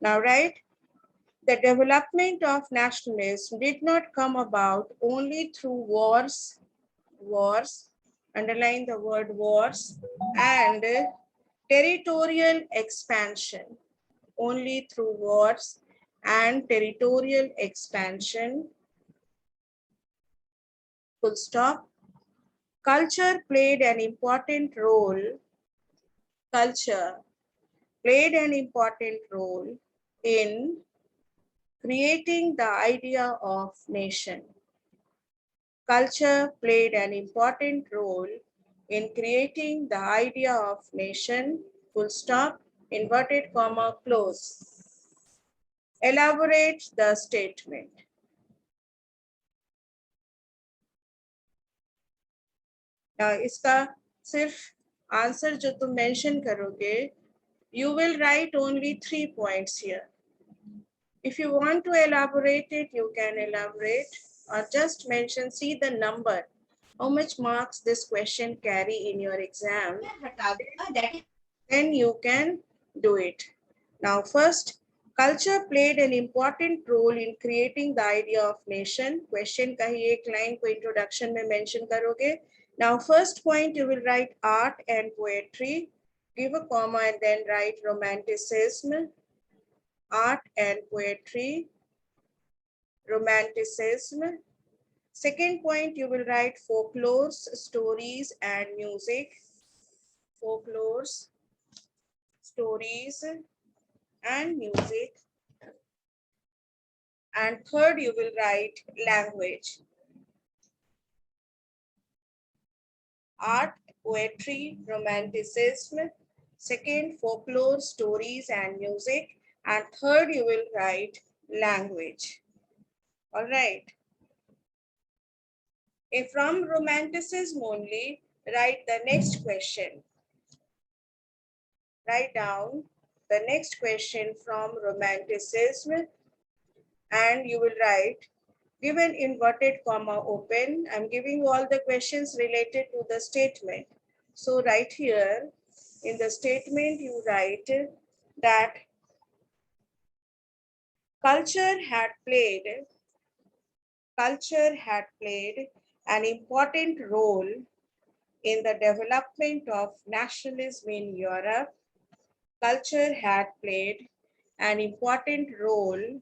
Now, right, the development of nationalism did not come about only through wars, underline the word wars, and territorial expansion, only through wars and territorial expansion, full stop. Culture played an important role, culture played an important role in creating the idea of nation. Culture played an important role in creating the idea of nation, full stop, inverted comma, close. Elaborate the statement. Now, इसका सिर्फ answer जो तुम mention करोगे, you will write only 3 points here. If you want to elaborate it, you can elaborate or just mention, see the number, how much marks this question carry in your exam, then you can do it. Now first, culture played an important role in creating the idea of nation. Question का ही एक line को introduction में mention करोगे. Now first point you will write art and poetry. Give a comma and then write romanticism. Art and poetry, romanticism. Second point, you will write folklores, stories, and music. Folklores, stories, and music. And third, you will write language. Art, poetry, romanticism. Second, folklore, stories, and music. And third, you will write language. All right. If from romanticism only, write the next question. Write down the next question from romanticism and you will write, give an inverted comma open. I'm giving you all the questions related to the statement. So right here in the statement you write that culture had played an important role in the development of nationalism in Europe. Culture had played an important role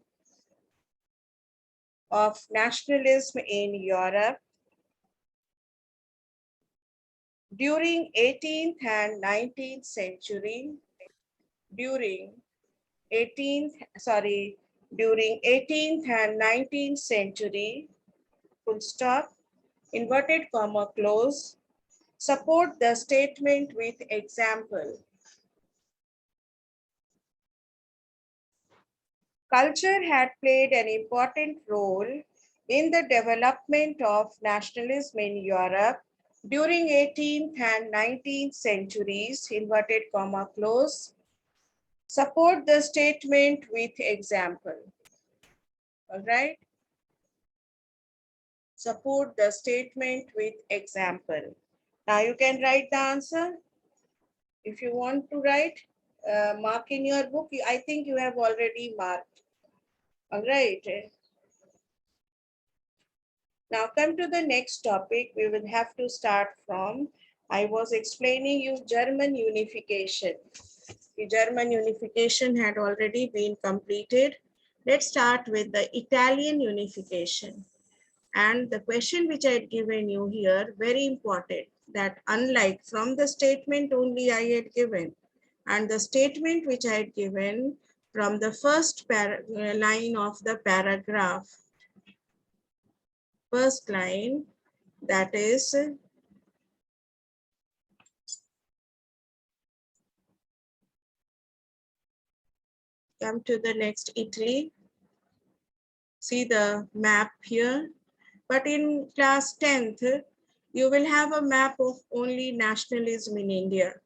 of nationalism in Europe during 18th and 19th century. During 18th and 19th century, full stop, inverted comma, close. Support the statement with example. Culture had played an important role in the development of nationalism in Europe during 18th and 19th centuries, inverted comma, close. Support the statement with example. All right. Support the statement with example. Now you can write the answer. If you want to write, mark in your book. I think you have already marked. All right. Now come to the next topic. We will have to start from, I was explaining you German unification. The German unification had already been completed. Let's start with the Italian unification. And the question which I had given you here, very important, that unlike from the statement only I had given, and the statement which I had given from the first line of the paragraph, first line, that is, come to the next, Italy. See the map here. But in class 10th, you will have a map of only nationalism in India.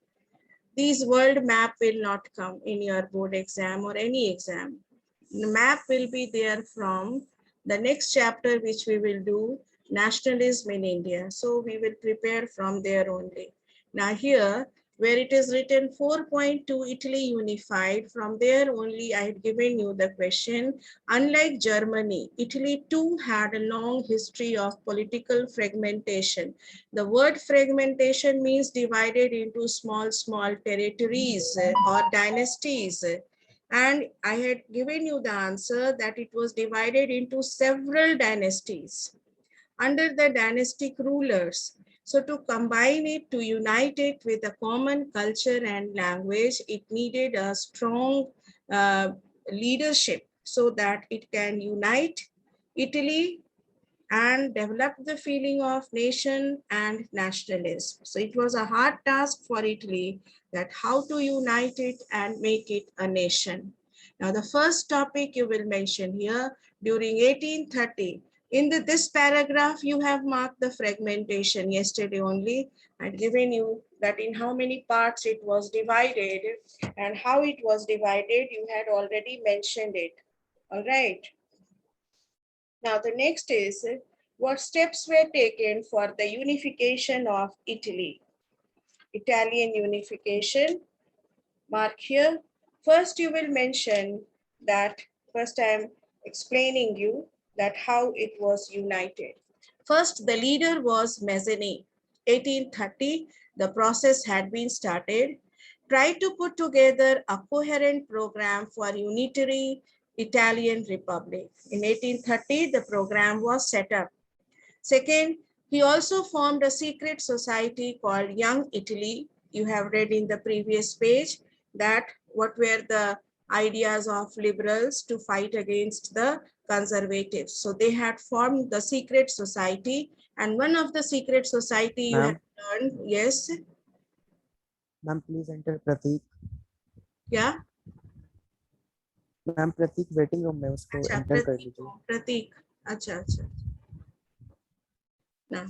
These world map will not come in your board exam or any exam. The map will be there from the next chapter, which we will do, nationalism in India. So we will prepare from there only. Now here, where it is written 4.2 Italy unified. From there only I had given you the question. Unlike Germany, Italy too had a long history of political fragmentation. The word fragmentation means divided into small territories or dynasties. And I had given you the answer that it was divided into several dynasties under the dynastic rulers. So to combine it, to unite it with a common culture and language, it needed a strong leadership so that it can unite Italy and develop the feeling of nation and nationalism. So it was a hard task for Italy that how to unite it and make it a nation. Now the first topic you will mention here during 1830. In this paragraph, you have marked the fragmentation yesterday only and given you that in how many parts it was divided and how it was divided, you had already mentioned it. All right. Now the next is what steps were taken for the unification of Italy. Italian unification, mark here. First you will mention that, first I am explaining you that how it was united. First the leader was Mazzini. 1830, the process had been started. Tried to put together a coherent program for unitary Italian Republic. In 1830, the program was set up. Second, he also formed a secret society called Young Italy. You have read in the previous page that what were the ideas of liberals to fight against the conservatives. So they had formed the secret society, and one of the secret society you have Ma'am, learned, yes, ma'am, please enter Pratik. yeah, ma'am Prateek waiting room में उसको अच्छा enter कर प्रतीक लीजिए प्रतीक, अच्छा अच्छा ना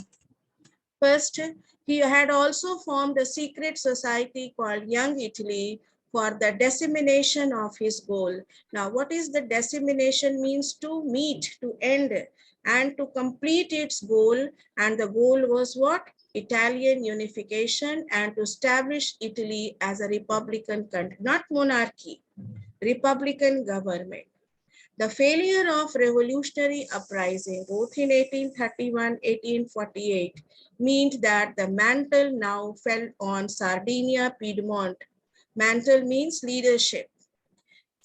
First, he had also formed a secret society called Young Italy for the dissemination of his goal. Now, what is the dissemination means? To meet, to end, and to complete its goal. And the goal was what? Italian unification and to establish Italy as a republican country, not monarchy, republican government. The failure of revolutionary uprising, both in 1831, 1848, meant that the mantle now fell on Sardinia, Piedmont. Mantle means leadership.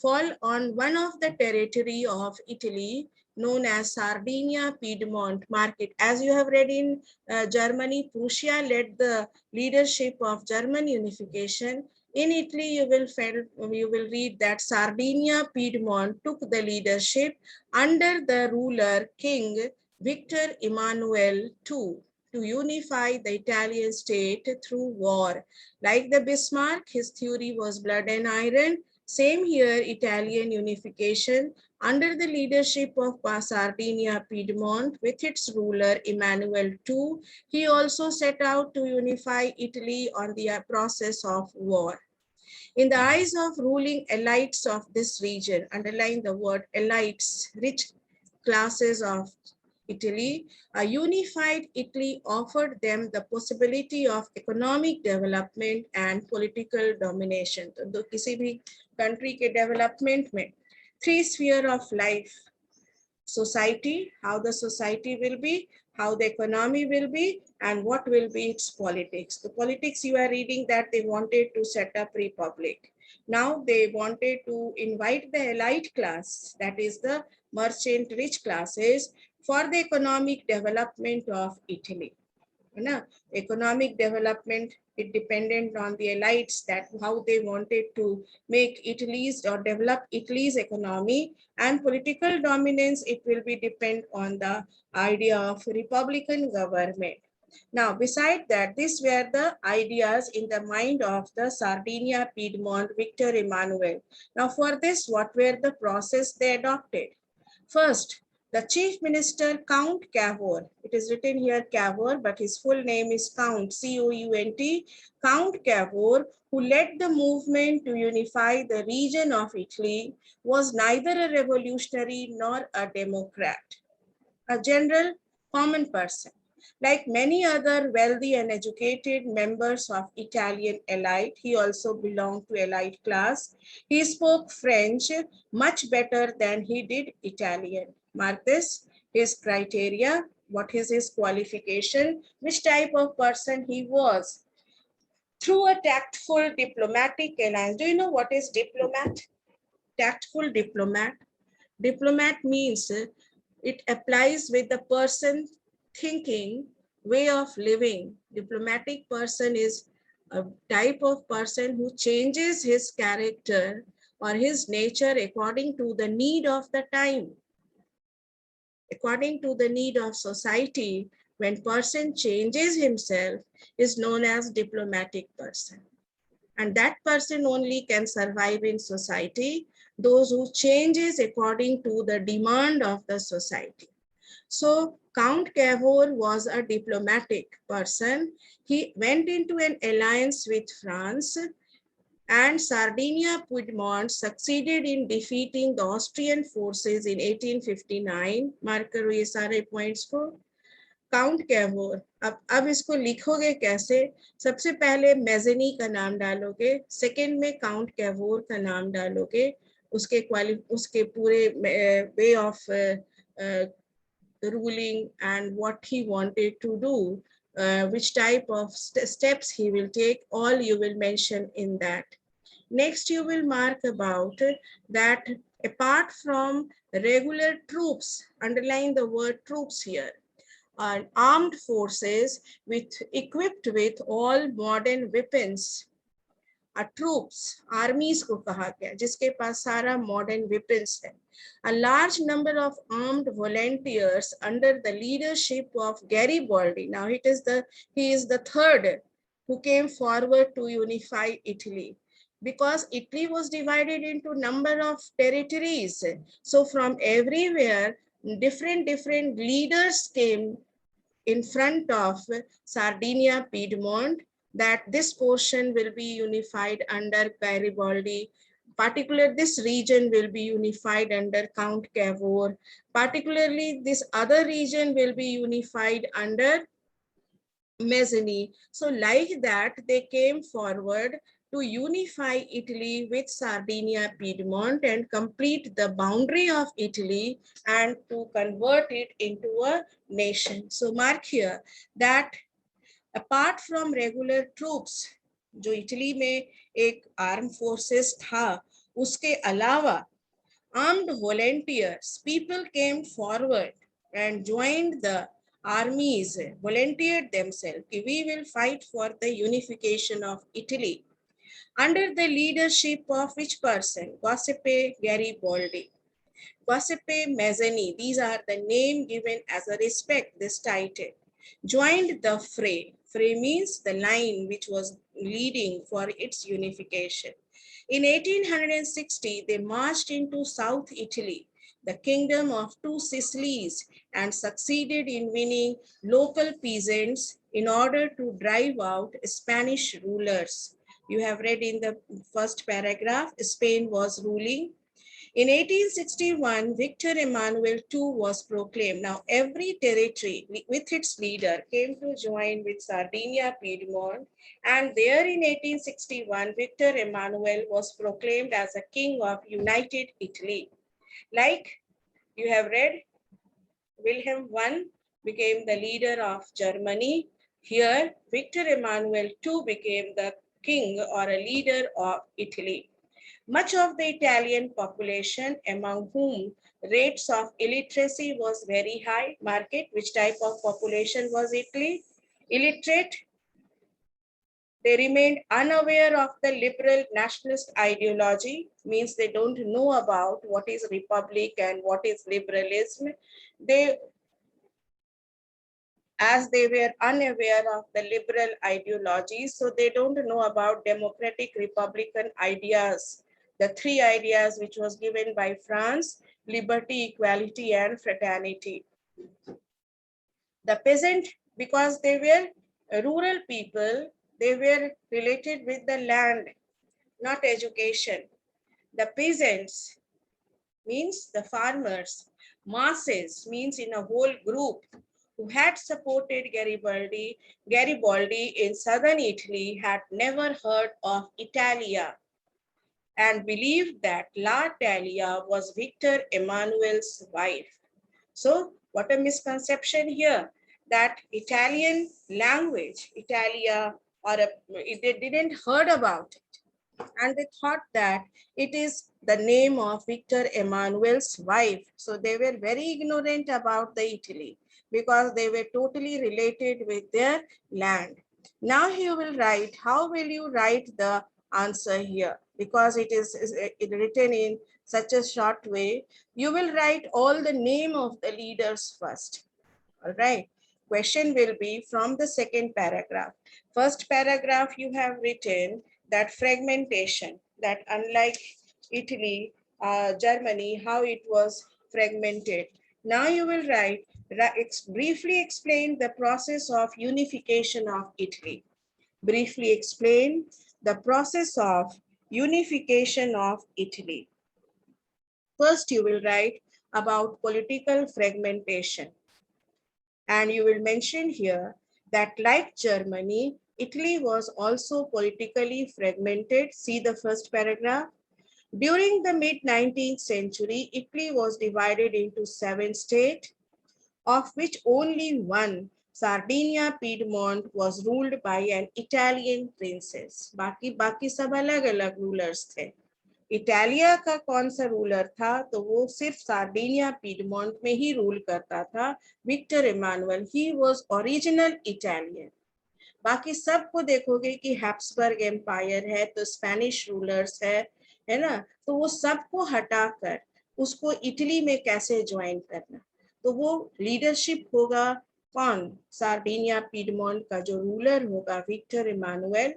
Fall on one of the territory of Italy known as Sardinia, Piedmont market. As you have read in Germany, Prussia led the leadership of German unification. In Italy, you will read that Sardinia, Piedmont took the leadership under the ruler King Victor Emmanuel II to unify the Italian state through war. Like the Bismarck, his theory was blood and iron. Same here, Italian unification under the leadership of Sardinia Piedmont with its ruler Emmanuel II. He also set out to unify Italy on the process of war. In the eyes of ruling elites of this region, underline the word elites, rich classes of Italy, a unified Italy offered them the possibility of economic development and political domination. तो किसी भी country के development में three sphere of life, society, how the society will be, how the economy will be, and what will be its politics. The politics you are reading that they wanted to set up republic. Now they wanted to invite the elite class, that is the merchant rich classes, for the economic development of Italy. Economic development, it dependent on the elites that how they wanted to make Italy's or develop Italy's economy, and political dominance, it will be depend on the idea of republican government. Now, beside that, these were the ideas in the mind of the Sardinia Piedmont Victor Emmanuel. Now, for this, what were the process they adopted? First, the chief minister, Count Cavour, it is written here Cavour, but his full name is Count, C-O-U-N-T, Count Cavour, who led the movement to unify the region of Italy, was neither a revolutionary nor a democrat, a general common person. Like many other wealthy and educated members of Italian elite, he also belonged to elite class. He spoke French much better than he did Italian. Mark this, his criteria, what is his qualification, which type of person he was. Through a tactful diplomatic alliance. Do you know what is diplomat? Tactful diplomat. Diplomat means it applies with the person thinking, way of living. Diplomatic person is a type of person who changes his character or his nature according to the need of the time, according to the need of society. When person changes himself is known as diplomatic person. And that person only can survive in society, those who changes according to the demand of the society. So Count Cavour was a diplomatic person. He went into an alliance with France, and Sardinia Piedmont succeeded in defeating the Austrian forces in 1859. Mark करो ये सारे points को. Count Cavour. अब इसको लिखोगे कैसे? सबसे पहले मेजनी का नाम डालोगे, सेकंड में काउंट कैवोर का नाम डालोगे, उसके पूरे way of ruling and what he wanted to do, which type of steps he will take, all you will mention in that. Next, you will mark about that apart from regular troops, underline the word troops here, are armed forces equipped with all modern weapons. Troops, armies को कहा गया, जिसके पास सारा modern weapons है. A large number of armed volunteers under the leadership of Garibaldi. Now he is the third who came forward to unify Italy, because Italy was divided into number of territories. So from everywhere, different leaders came in front of Sardinia Piedmont, that this portion will be unified under Garibaldi. Particularly this region will be unified under Count Cavour. Particularly this other region will be unified under Mazzini. So like that, they came forward to unify Italy with Sardinia Piedmont and complete the boundary of Italy and to convert it into a nation. So mark here that apart from regular troops, जो Italy में एक arm forces था, उसके अलावा armed volunteers, people came forward and joined the armies, volunteered themselves. We will fight for the unification of Italy. Under the leadership of which person? Giuseppe Garibaldi. Giuseppe Mazzini, these are the name given as a respect, this title, joined the fray. Fray means the line which was leading for its unification. In 1860, they marched into South Italy, the kingdom of two Sicilies, and succeeded in winning local peasants in order to drive out Spanish rulers. You have read in the first paragraph, Spain was ruling. In 1861, Victor Emmanuel II was proclaimed. Now, every territory with its leader came to join with Sardinia Piedmont, and there in 1861, Victor Emmanuel was proclaimed as a king of United Italy. Like you have read, Wilhelm I became the leader of Germany. Here, Victor Emmanuel II became the king or a leader of Italy. Much of the Italian population, among whom rates of illiteracy was very high. Market, which type of population was Italy? Illiterate. They remained unaware of the liberal nationalist ideology, means they don't know about what is republic and what is liberalism. As they were unaware of the liberal ideologies, so they don't know about democratic republican ideas, the three ideas which was given by France: liberty, equality, and fraternity. The peasant, because they were rural people, they were related with the land, not education. The peasants means the farmers. Masses means in a whole group who had supported Garibaldi in southern Italy had never heard of Italia and believed that La Talia was Victor Emmanuel's wife. So, what a misconception here that Italian language, Italia, or they didn't heard about it, and they thought that it is the name of Victor Emmanuel's wife. So they were very ignorant about the Italy because they were totally related with their land. Now you will write, how will you write the answer here? Because it written in such a short way, you will write all the name of the leaders first. All right. Question will be from the second paragraph. First paragraph you have written that fragmentation, that unlike Italy, Germany, how it was fragmented. Now you will write, briefly explain the process of unification of Italy. Briefly explain the process of unification of Italy. First, you will write about political fragmentation. And you will mention here that like Germany, Italy was also politically fragmented. See the first paragraph. During the mid-19th century, Italy was divided into 7 states, of which only one, Sardinia Piedmont, was ruled by an Italian princess. बाकी सब अलग-अलग rulers थे. Italia का कौन सा ruler था तो वो सिर्फ सार्डिनिया पीडमोंट में ही रूल करता था Victor Emmanuel he was original Italian बाकी सबको देखोगे कि हैप्सबर्ग एम्पायर है तो स्पेनिश रूलर्स है ना तो वो सबको हटाकर उसको इटली में कैसे ज्वाइन करना तो वो लीडरशिप होगा कौन सार्डिनिया पीडमोंट का जो रूलर होगा विक्टर इमानुअल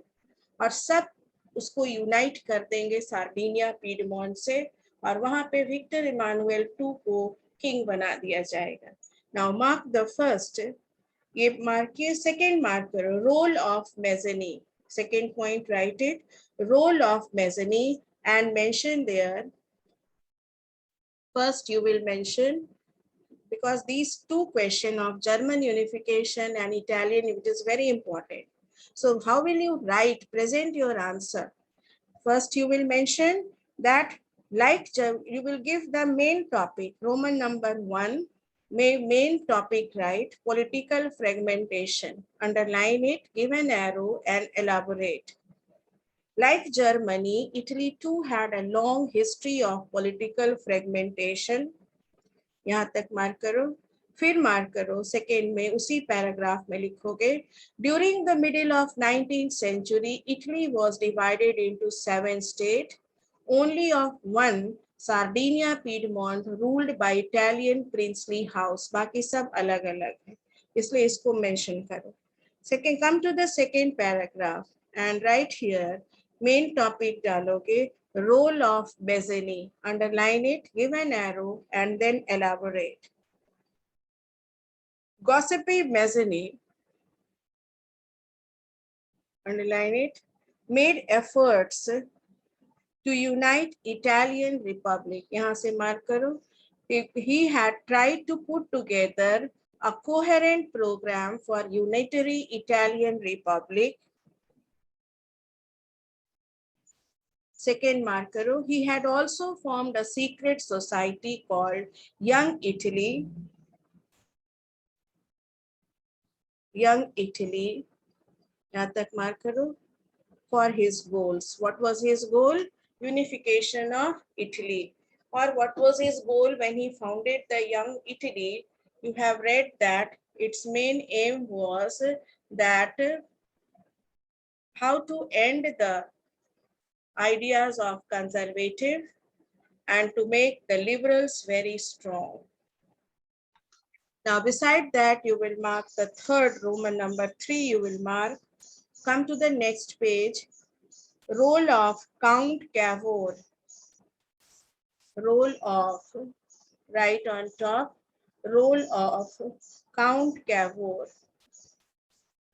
और सब उसको यूनाइट कर देंगे सार्डिनिया पीडमोंट से और वहां पे विक्टर इमानुएल टू को किंग बना दिया जाएगा नाउ मार्क द फर्स्ट ये मार्क किए सेकेंड मार्क करो role of Mazzini second point write it role of Mazzini and mention there first you will mention because these two questions of German unification and Italian, it is very important. So how will you write, present your answer? First, you will mention that like you will give the main topic, Roman number 1, main topic, right? Political fragmentation. Underline it, give an arrow and elaborate. Like Germany, Italy too had a long history of political fragmentation. यहाँ तक mark करो फिर mark करो second में उसी paragraph में लिखोगे during the middle of 19th century Italy was divided into 7 states only of one Sardinia Piedmont ruled by Italian princely house बाकी सब अलग अलग है इसलिए इसको मेंशन करो second come to the second paragraph and right here main topic डालोगे role of Bezzini. Underline it, give an arrow, and then elaborate. Gossipy Bezzini, underline it, made efforts to unite Italian Republic. यहाँ से mark करो. He had tried to put together a coherent program for unitary Italian Republic. Second marker, he had also formed a secret society called Young Italy. Young Italy, यहाँ तक mark करो, for his goals. What was his goal? Unification of Italy. Or what was his goal when he founded the Young Italy? You have read that its main aim was that how to end the ideas of conservative and to make the liberals very strong. Now, beside that, you will mark the third Roman number 3, you will mark. Come to the next page. Role of Count Cavour. Role of, right on top, role of Count Cavour.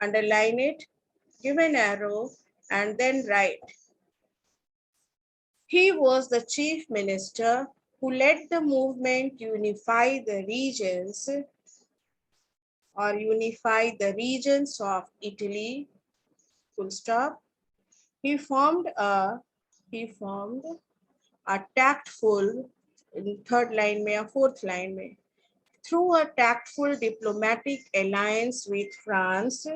Underline it, give an arrow, and then write. He was the chief minister who led the movement to unify the regions or unify the regions of Italy, full stop. He formed a tactful, in third line में या fourth line में, through a tactful diplomatic alliance with France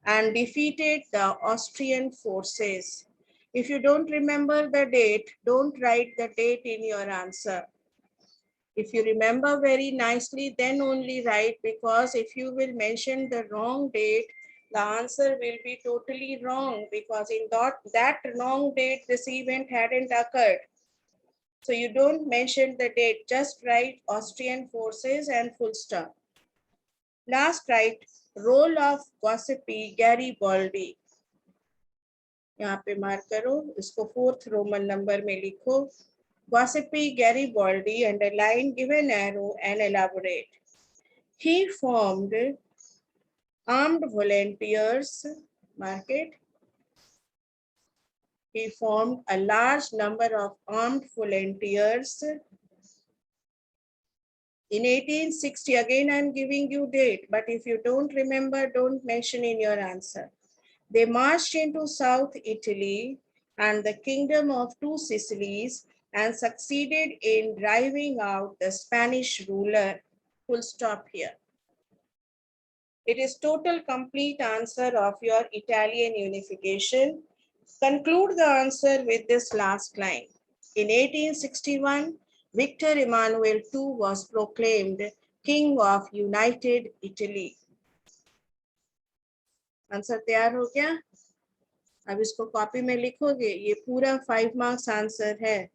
and defeated the Austrian forces. If you don't remember the date, don't write the date in your answer. If you remember very nicely, then only write, because if you will mention the wrong date, the answer will be totally wrong, because in that wrong date, this event hadn't occurred. So you don't mention the date, just write Austrian forces and full stop. Last, write role of gossipy Garibaldi. यहाँ पे mark करो, इसको fourth Roman number में लिखो. Gossipy Garibaldi, underline, give an arrow and elaborate. He formed armed volunteers, mark it. He formed a large number of armed volunteers in 1860. Again, I'm giving you date, but if you don't remember, don't mention in your answer. They marched into South Italy and the kingdom of Two Sicilies and succeeded in driving out the Spanish ruler. Full stop here. It is total complete answer of your Italian unification. Conclude the answer with this last line. In 1861, Victor Emmanuel II was proclaimed King of United Italy. Answer तैयार हो गया? अब इसको copy में लिखोगे. ये पूरा 5 marks answer है.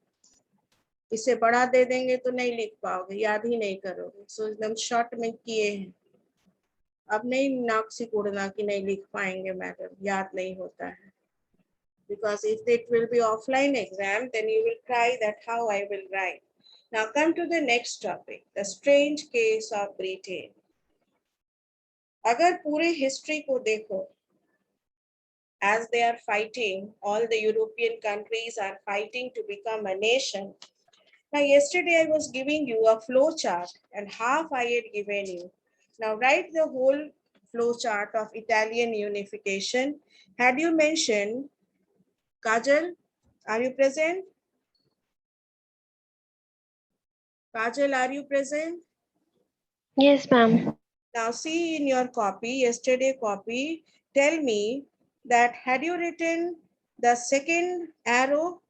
इसे बड़ा दे देंगे तो नहीं लिख पाओगे, याद ही नहीं करोगे. सो एकदम शॉर्ट में किए हैं. अब नहीं नाक से उड़ना कि नहीं लिख पाएंगे मैडम, याद नहीं होता है. Because if it will be offline exam, then you will cry that how I will write. Now come to the next topic, the strange case of Britain. अगर पूरे history को देखो, as they are fighting, all the European countries are fighting to become a nation. Now yesterday I was giving you a flow chart and half I had given you. Now write the whole flow chart of Italian unification. Had you mentioned, Kajal, are you present? Kajal, are you present? Yes, ma'am. Now see in your copy, yesterday copy, tell me that had you written the second arrow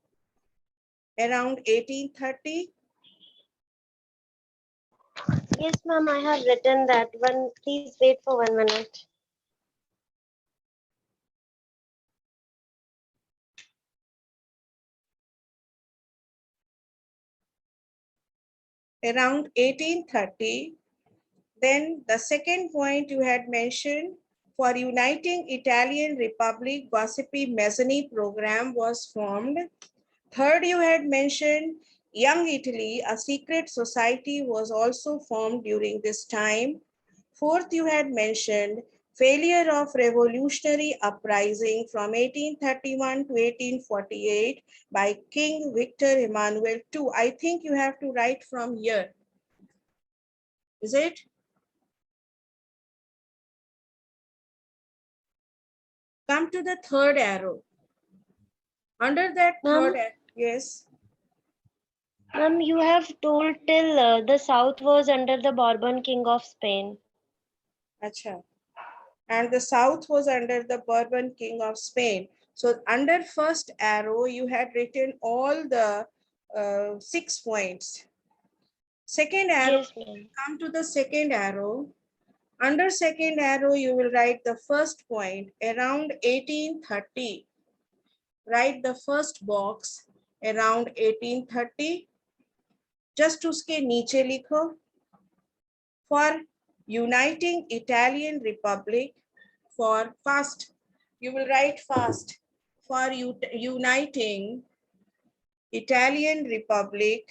around 1830? Yes, ma'am. I have written that one. Please wait for 1 minute. Around 1830, then the second point you had mentioned, for uniting Italian Republic, Gossipy Mezzanine program was formed. Third, you had mentioned Young Italy, a secret society was also formed during this time. Fourth, you had mentioned failure of revolutionary uprising from 1831 to 1848 by King Victor Emmanuel II. I think you have to write from here. Is it? Come to the third arrow. Under that third arrow, yes. Ma'am, you have told till the south was under the Bourbon King of Spain. Acha. And the south was under the Bourbon King of Spain. So under first arrow, you had written all the 6 points. Second arrow, Yes, ma'am. come to the second arrow. Under second arrow, you will write the first point, around 1830. Write the first box, around 1830. Just उसके नीचे लिखो. For uniting Italian Republic, for fast, you will write fast. For uniting Italian Republic,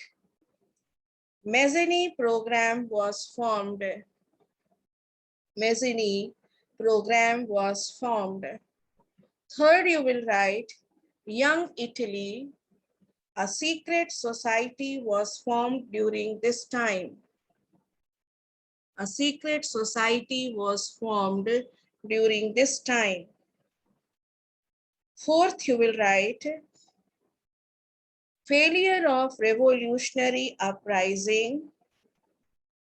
Mezzanine program was formed. Mezzanine program was formed. Third, you will write Young Italy, a secret society was formed during this time. A secret society was formed during this time. Fourth, you will write failure of revolutionary uprising,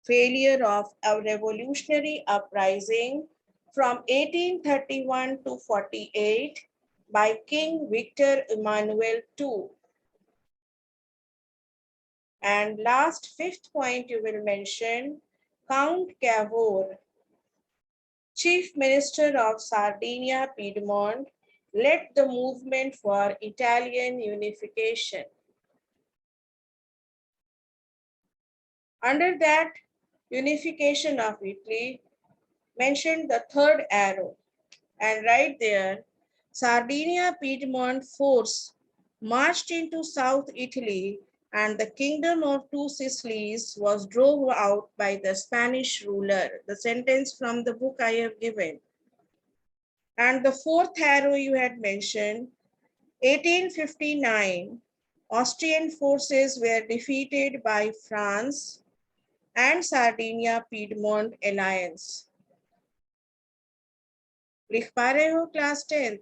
failure of a revolutionary uprising from 1831 to 48 by King Victor Emmanuel II. And last, fifth point you will mention, Count Cavour, Chief Minister of Sardinia Piedmont, led the movement for Italian unification. Under that unification of Italy, mentioned the third arrow, and right there, Sardinia Piedmont force marched into South Italy, and the kingdom of two Sicilies was drove out by the Spanish ruler. The sentence from the book I have given. And the fourth arrow you had mentioned, 1859, Austrian forces were defeated by France and Sardinia Piedmont alliance. लिख पा रहे हो class 10th?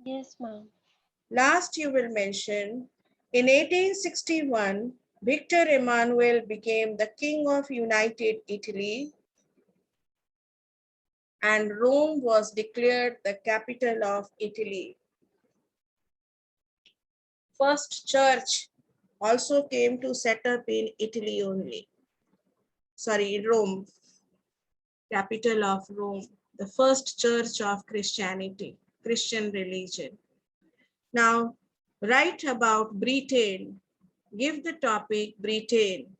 Yes, ma'am. Last, you will mention, in 1861, Victor Emmanuel became the king of United Italy, and Rome was declared the capital of Italy. First church also came to set up in Italy only. Sorry, Rome, capital of Rome, the first church of Christianity, Christian religion. Now, write about Britain. Give the topic Britain.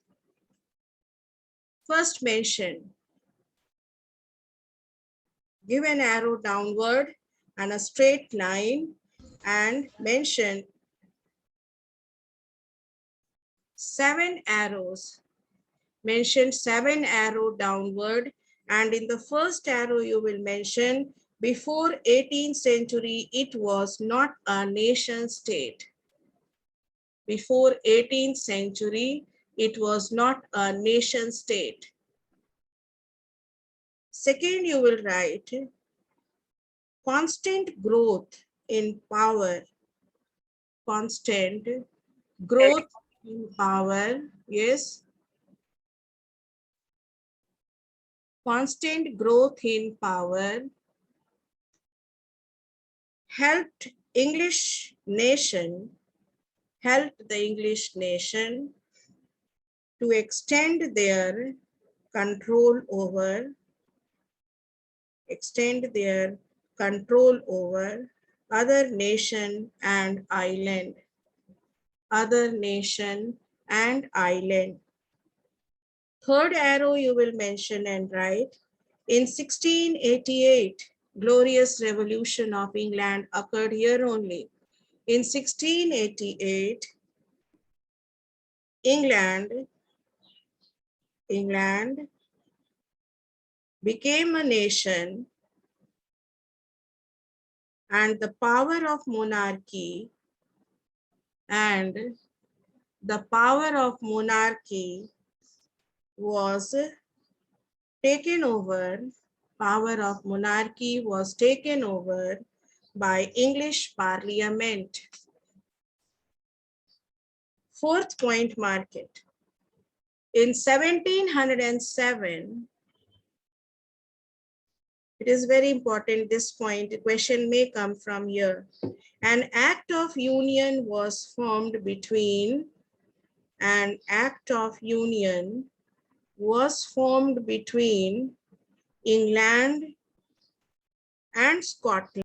First mention. Give an arrow downward and a straight line and mention 7 arrows. Mention 7 arrow downward, and in the first arrow you will mention before 18th century it was not a nation state. Before 18th century it was not a nation state. Second, you will write constant growth in power. Constant growth in power, yes. Constant growth in power helped the English nation to extend their control over other nation and island. Third arrow you will mention and write, in 1688, glorious revolution of England occurred here only. In 1688, England became a nation, and the power of monarchy was taken over by English Parliament. Fourth point, mark it. In 1707, it is very important, this point, the question may come from here. An act of union was formed between England and Scotland.